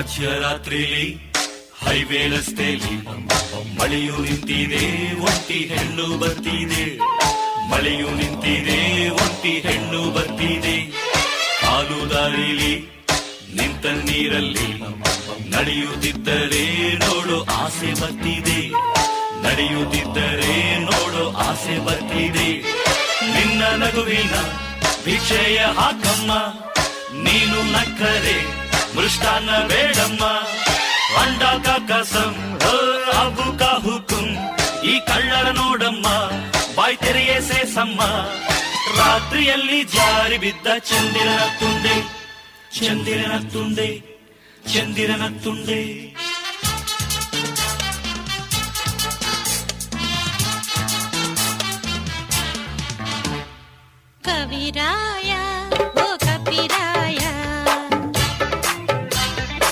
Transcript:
ಮಧ್ಯರಾತ್ರಿಲಿ highway ರಸ್ತೆಲಿ ಮಳೆಯು ನಿಂತಿದೆ, ಒಂಟಿ ಹೆಣ್ಣು ಬರ್ತಿದೆ. ಮಳೆಯು ನಿಂತಿದೆ, ಒಂಟಿ ಹೆಣ್ಣು ಬರ್ತಿದೆ. ಕಾಲು ದಾರಿಲಿ ನಿಂತ ನೀರಲ್ಲಿ ನಡೆಯುತ್ತಿದ್ದರೆ ನೋಡು ಆಸೆ ಬರ್ತಿದೆ. ನಡೆಯುತ್ತಿದ್ದರೆ ನೋಡು ಆಸೆ ಬರ್ತಿದೆ. ನಿನ್ನ ನಗುವಿನ ಭಿಕ್ಷೆಯ ಹಾಕಮ್ಮ, ನೀನು ನಕ್ಕರೆ ಮೃಷ್ಟಾನ್ನ ಬೇಡಮ್ಮ. ಅಂಡ ಕಾ ಕಸಂ ಅಬು ಕಾ ಹುಕುಂ, ಈ ಕಳ್ಳರ ನೋಡಮ್ಮ ಬಾಯ್ ತೆರೆಯೇ ಸೇಸಮ್ಮ. ರಾತ್ರಿಯಲ್ಲಿ ಜಾರಿ ಬಿದ್ದ ಚಂದಿರನ ತುಂಡೆ, ಚಂದಿರನ ತುಂಡೆ, ಚಂದಿರನ ತುಂಡೆ. ಕವಿರಾಯ ಓ ಕಪಿರಾಯ